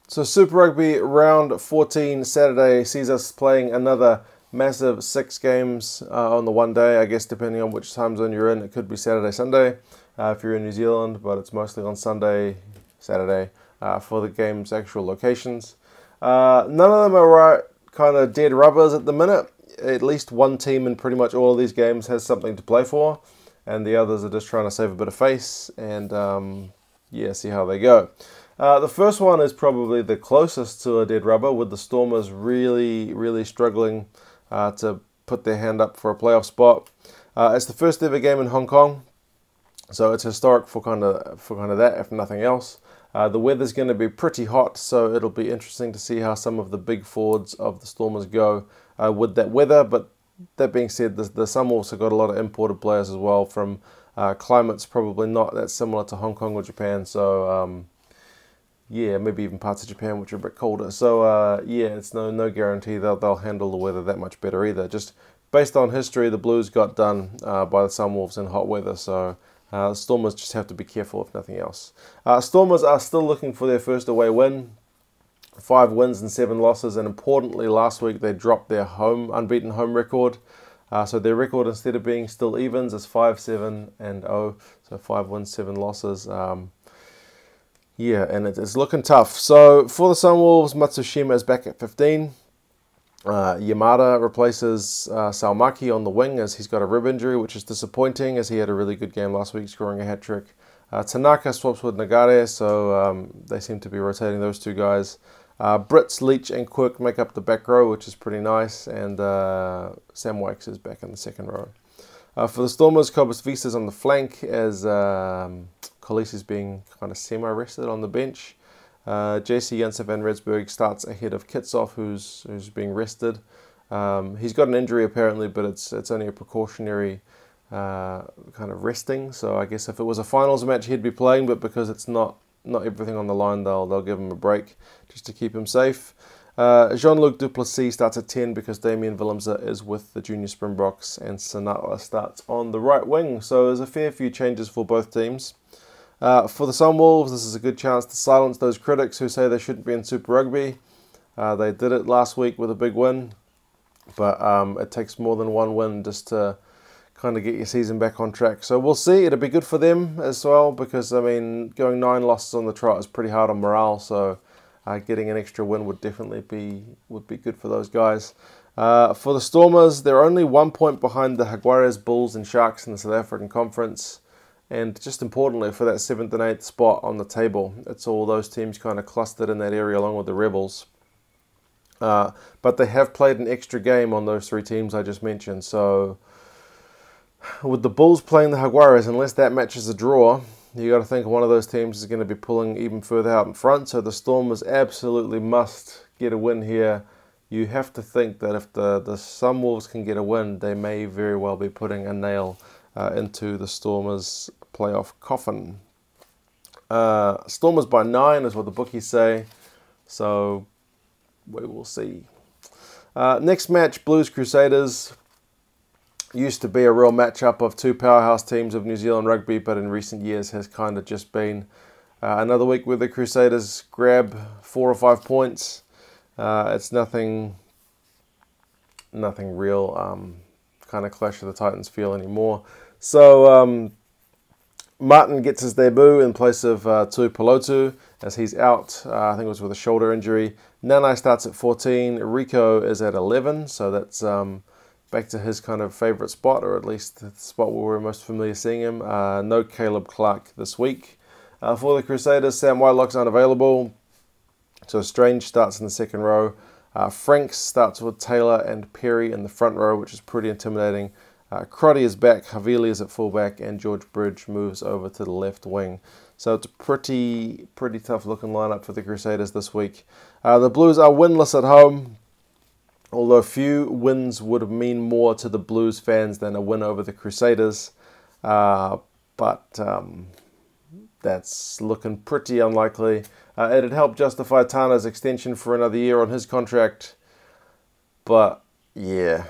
So Super Rugby round 14 Saturday sees us playing another massive 6 games on the one day. I guess depending on which time zone you're in, it could be Saturday, Sunday if you're in New Zealand, but it's mostly on Sunday, Saturday for the game's actual locations. None of them are right, kind of dead rubbers at the minute. At least one team in pretty much all of these games has something to play for, and the others are just trying to save a bit of face and see how they go. The first one is probably the closest to a dead rubber, with the Stormers really struggling to put their hand up for a playoff spot. It's the first ever game in Hong Kong, so it's historic for kind of that, if nothing else. The weather's going to be pretty hot, so it'll be interesting to see how some of the big forwards of the Stormers go with that weather. But that being said, the Sunwolves have got a lot of imported players as well from climates probably not that similar to Hong Kong or Japan, so maybe even parts of Japan which are a bit colder. So it's no guarantee they'll handle the weather that much better either. Just based on history, the Blues got done by the Sunwolves in hot weather, so the Stormers just have to be careful if nothing else. Stormers are still looking for their first away win. 5 wins and 7 losses, and importantly last week they dropped their unbeaten home record. So their record, instead of being still evens, is 5-7-0, so 5 wins, 7 losses. And it's looking tough. So for the Sunwolves, Matsushima is back at 15. Yamada replaces Salmaki on the wing as he's got a rib injury, which is disappointing as he had a really good game last week, scoring a hat-trick. Tanaka swaps with Nagare, so they seem to be rotating those two guys. Brits, Leach and Quirk make up the back row, which is pretty nice, and Sam Wykes is back in the second row. For the Stormers, Cobus Visa's on the flank as Colisi is being kind of semi-rested on the bench. JC Janssen van Rensburg starts ahead of Kitshoff, who's being rested. He's got an injury apparently, but it's only a precautionary kind of resting. So I guess if it was a finals match, he'd be playing, but because it's not everything on the line, they'll give him a break just to keep him safe. Jean-Luc Duplessis starts at 10 because Damien Willemse is with the Junior Springboks, and Sinatla starts on the right wing. So there's a fair few changes for both teams. For the Sunwolves, this is a good chance to silence those critics who say they shouldn't be in Super Rugby. They did it last week with a big win, but it takes more than one win just to kind of get your season back on track. So we'll see. It'll be good for them as well because, I mean, going 9 losses on the trot is pretty hard on morale, so getting an extra win would definitely be good for those guys. For the Stormers, they're only 1 point behind the Jaguares, Bulls and Sharks in the South African Conference. And just importantly, for that 7th and 8th spot on the table, it's all those teams kind of clustered in that area along with the Rebels. But they have played an extra game on those 3 teams I just mentioned. So with the Bulls playing the Jaguares, unless that match is a draw, you got to think one of those teams is going to be pulling even further out in front. So the Stormers absolutely must get a win here. You have to think that if the Sunwolves can get a win, they may very well be putting a nail into the Stormers' playoff coffin. Stormers by 9 is what the bookies say, so we will see. Next match, Blues Crusaders. Used to be a real matchup of 2 powerhouse teams of New Zealand rugby, but in recent years has kind of just been another week where the Crusaders grab 4 or 5 points. It's nothing real kind of Clash of the Titans feel anymore. So Martin gets his debut in place of Tui Pelotu as he's out. I think it was with a shoulder injury. Nanai starts at 14. Rico is at 11, so that's back to his kind of favourite spot, or at least the spot where we're most familiar seeing him. No Caleb Clark this week. For the Crusaders, Sam Whitelock's unavailable, so Strange starts in the second row. Franks starts with Taylor and Perry in the front row, which is pretty intimidating. Crotty is back, Havili is at fullback, and George Bridge moves over to the left wing. So it's a pretty tough looking lineup for the Crusaders this week. The Blues are winless at home, although few wins would mean more to the Blues fans than a win over the Crusaders. But that's looking pretty unlikely. It'd help justify Tana's extension for another year on his contract. But yeah,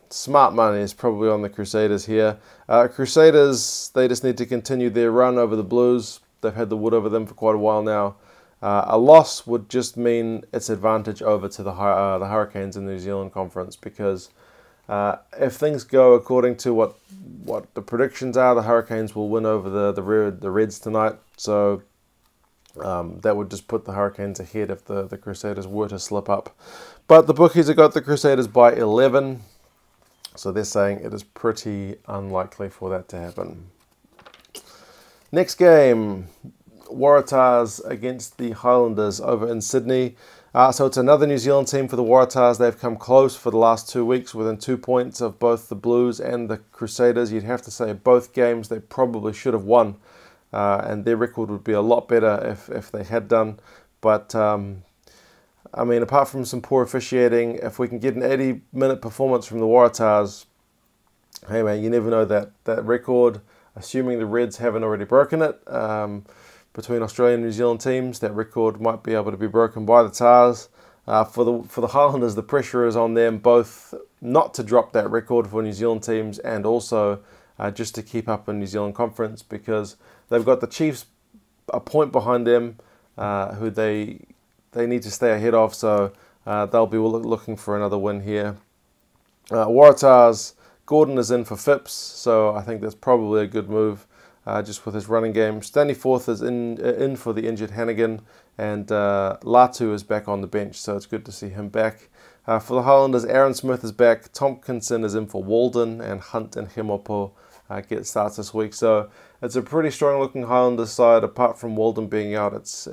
smart money is probably on the Crusaders here. Crusaders, they just need to continue their run over the Blues. They've had the wood over them for quite a while now. A loss would just mean its advantage over to the Hurricanes in the New Zealand Conference, because if things go according to what the predictions are, the Hurricanes will win over the Reds tonight. So that would just put the Hurricanes ahead if the Crusaders were to slip up. But the bookies have got the Crusaders by 11, so they're saying it is pretty unlikely for that to happen. Next game, Waratahs against the Highlanders over in Sydney. So it's another New Zealand team for the Waratahs. They've come close for the last 2 weeks, within 2 points of both the Blues and the Crusaders. You'd have to say both games they probably should have won, and their record would be a lot better if they had done. But I mean, apart from some poor officiating, if we can get an 80-minute performance from the Waratahs, hey man, you never know that record, assuming the Reds haven't already broken it, between Australian and New Zealand teams, that record might be able to be broken by the Tars. For the Highlanders, the pressure is on them both not to drop that record for New Zealand teams, and also just to keep up in New Zealand Conference, because they've got the Chiefs a point behind them, who they need to stay ahead of. So they'll be looking for another win here. Waratahs, Gordon is in for Phipps, so I think that's probably a good move. Just with his running game. Stanley Forth is in for the injured Hannigan, and Latu is back on the bench, so it's good to see him back. For the Highlanders, Aaron Smith is back, Tompkinson is in for Walden, and Hunt and Hemopo get starts this week. So it's a pretty strong looking Highlanders side. Apart from Walden being out, it's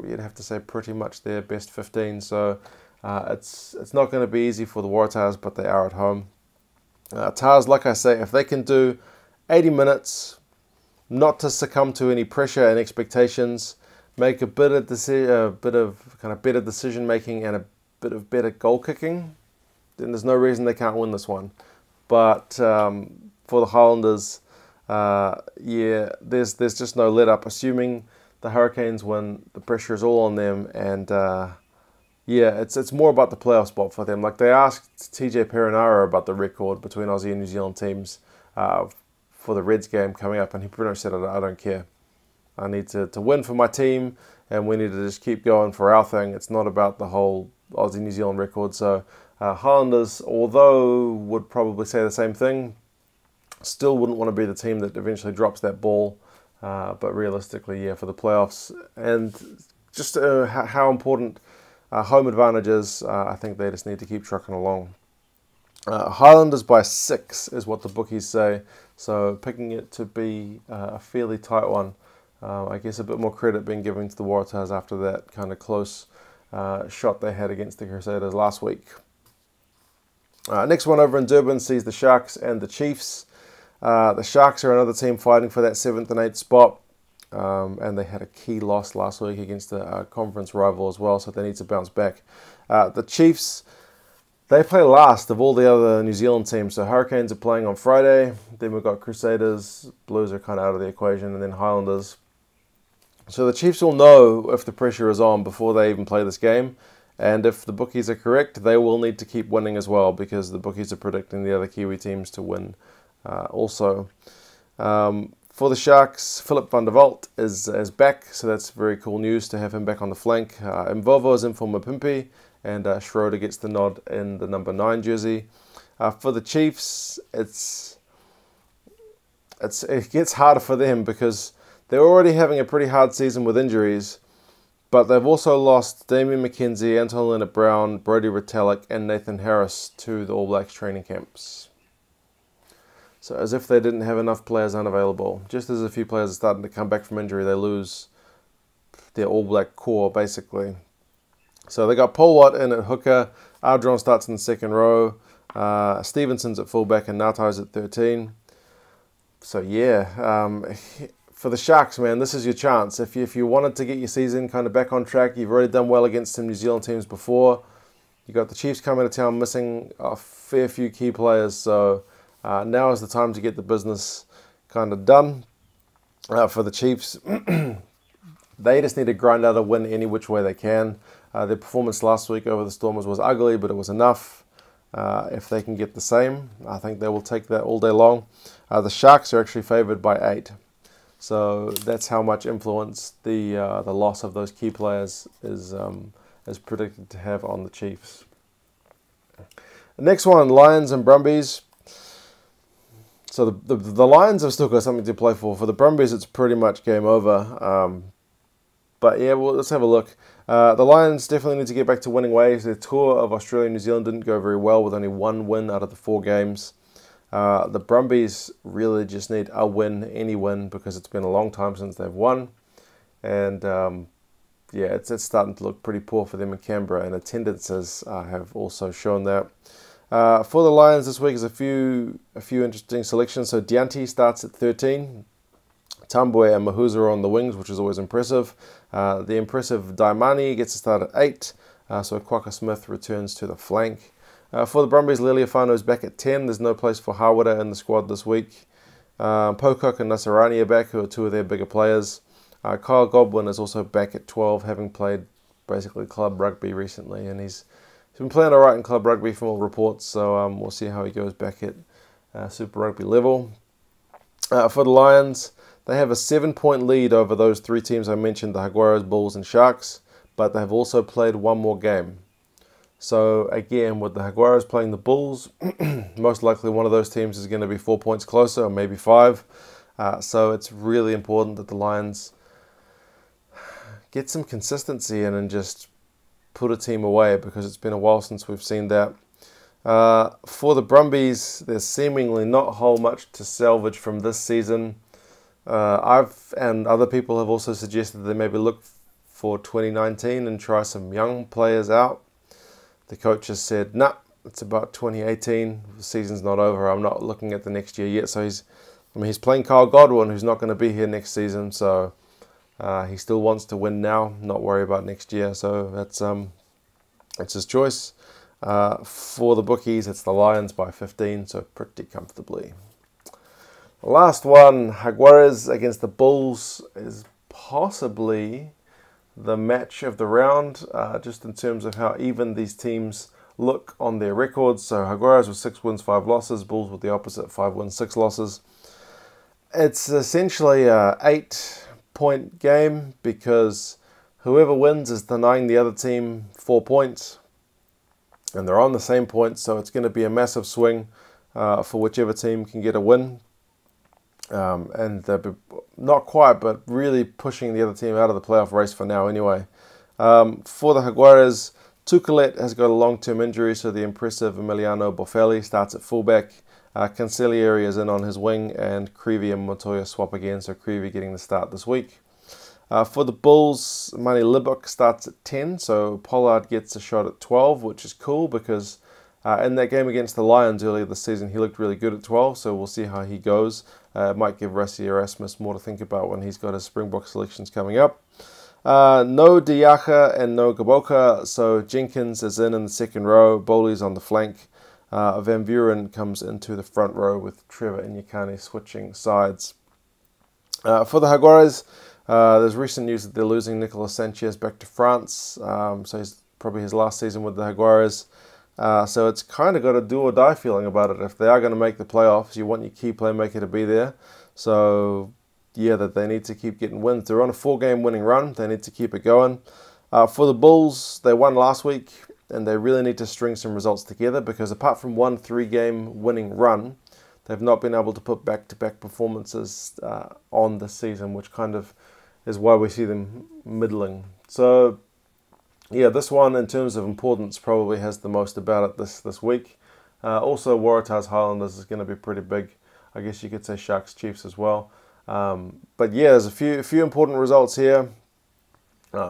you'd have to say pretty much their best 15. So it's not going to be easy for the Waratahs, but they are at home. Tars, like I say, if they can do 80 minutes, not to succumb to any pressure and expectations, make a bit of better decision making and a bit of better goal kicking, then there's no reason they can't win this one. But for the Highlanders, yeah, there's just no let up. Assuming the Hurricanes win, the pressure is all on them, and yeah, it's more about the playoff spot for them. Like, they asked TJ Perenara about the record between Aussie and New Zealand teams for the Reds game coming up, and he pretty much said, I don't care. I need to win for my team, and we need to just keep going for our thing. It's not about the whole Aussie-New Zealand record. So Highlanders, although would probably say the same thing, still wouldn't want to be the team that eventually drops that ball. But realistically, yeah, for the playoffs, and just how important home advantage is, I think they just need to keep trucking along. Highlanders by 6 is what the bookies say, so picking it to be a fairly tight one. I guess a bit more credit being given to the Waratahs after that kind of close shot they had against the Crusaders last week. Next one over in Durban sees the Sharks and the Chiefs. The Sharks are another team fighting for that 7th and 8th spot, and they had a key loss last week against a conference rival as well, so they need to bounce back. The Chiefs, they play last of all the other New Zealand teams. So Hurricanes are playing on Friday. Then we've got Crusaders. Blues are kind of out of the equation. And then Highlanders. So the Chiefs will know if the pressure is on before they even play this game. And if the bookies are correct, they will need to keep winning as well, because the bookies are predicting the other Kiwi teams to win also. For the Sharks, Philip van der Walt is back. So that's very cool news to have him back on the flank. Mvovo is in for Mapimpi. And Schroeder gets the nod in the number 9 jersey. For the Chiefs, it gets harder for them, because they're already having a pretty hard season with injuries, but they've also lost Damien McKenzie, Anton Leonard-Brown, Brodie Retallick, and Nathan Harris to the All Blacks training camps. So as if they didn't have enough players unavailable. Just as a few players are starting to come back from injury, they lose their All Black core, basically. So they got Paul Watt in at hooker, Ardron starts in the second row, Stevenson's at fullback, and Natai's at 13. So yeah, for the Sharks, man, this is your chance. If you wanted to get your season kind of back on track, you've already done well against some New Zealand teams before. You got the Chiefs coming to town missing a fair few key players, so now is the time to get the business kind of done. For the Chiefs, they just need to grind out a win any which way they can. Their performance last week over the Stormers was ugly, but it was enough. If they can get the same, I think they will take that all day long. The Sharks are actually favoured by 8. So that's how much influence the loss of those key players is predicted to have on the Chiefs. The next one, Lions and Brumbies. So the Lions have still got something to play for. For the Brumbies, it's pretty much game over. But yeah, well, let's have a look. The Lions definitely need to get back to winning ways. Their tour of Australia and New Zealand didn't go very well with only one win out of the 4 games. The Brumbies really just need a win, any win, because it's been a long time since they've won. And yeah, it's starting to look pretty poor for them in Canberra, and attendances have also shown that. For the Lions this week is a few interesting selections. So Dianti starts at 13. Tambwe and Mahuza are on the wings, which is always impressive. The impressive Daimani gets a start at 8. So Kwaka Smith returns to the flank. For the Brumbies, Liliafano is back at 10. There's no place for Hawara in the squad this week. Pocock and Nasarani are back, who are 2 of their bigger players. Kyle Godwin is also back at 12, having played basically club rugby recently, and he's been playing all right in club rugby from all reports, so we'll see how he goes back at Super Rugby level. For the Lions, they have a 7-point lead over those 3 teams I mentioned, the Jaguares, Bulls and Sharks, but they've also played one more game. So again, with the Jaguares playing the Bulls, most likely one of those teams is going to be 4 points closer, or maybe 5. So it's really important that the Lions get some consistency in and just put a team away, because it's been a while since we've seen that. For the Brumbies, there's seemingly not a whole much to salvage from this season. And other people have also suggested they maybe look for 2019 and try some young players out. The coach has said, nah, it's about 2018. The season's not over. I'm not looking at the next year yet. So he's playing Kyle Godwin, who's not going to be here next season. So he still wants to win now, not worry about next year. So that's his choice. For the bookies, it's the Lions by 15, so pretty comfortably. Last one, Jaguares against the Bulls, is possibly the match of the round, just in terms of how even these teams look on their records. So Jaguares with 6 wins, 5 losses. Bulls with the opposite, 5 wins, 6 losses. It's essentially a 8-point game, because whoever wins is denying the other team 4 points. And they're on the same points, so it's going to be a massive swing for whichever team can get a win. And they're not quite, but really pushing the other team out of the playoff race for now anyway. For the Jaguares, Tukelet has got a long-term injury, so the impressive Emiliano Boffelli starts at fullback. Cancellieri is in on his wing, and Creevy and Montoya swap again, so Creevy getting the start this week. For the Bulls, Mani Libok starts at 10, so Pollard gets a shot at 12, which is cool, because in that game against the Lions earlier this season, he looked really good at 12, so we'll see how he goes. It might give Rassi Erasmus more to think about when he's got his Springbok selections coming up. No Diacha and no Gaboka, so Jenkins is in the second row, Bowley's on the flank. Van Buren comes into the front row with Trevor and Nyakane switching sides. For the Jaguares, there's recent news that they're losing Nicolas Sanchez back to France, so he's probably his last season with the Jaguares. So it's kind of got a do or die feeling about it. If they are going to make the playoffs, you want your key playmaker to be there. So yeah, that they need to keep getting wins. They're on a 4-game winning run. They need to keep it going. For the Bulls, they won last week, and they really need to string some results together, because apart from one 3-game winning run, they've not been able to put back-to-back performances on this season, which kind of is why we see them middling. So yeah, this one in terms of importance probably has the most about it this week. Also, Waratahs Highlanders is going to be pretty big. I guess you could say Sharks Chiefs as well. But yeah, there's a few important results here.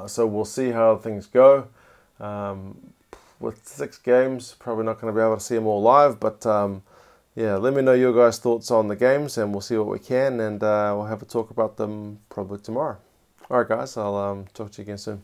So we'll see how things go. With 6 games, probably not going to be able to see them all live. But yeah, let me know your guys' thoughts on the games, and we'll see what we can. And we'll have a talk about them probably tomorrow. All right, guys, I'll talk to you again soon.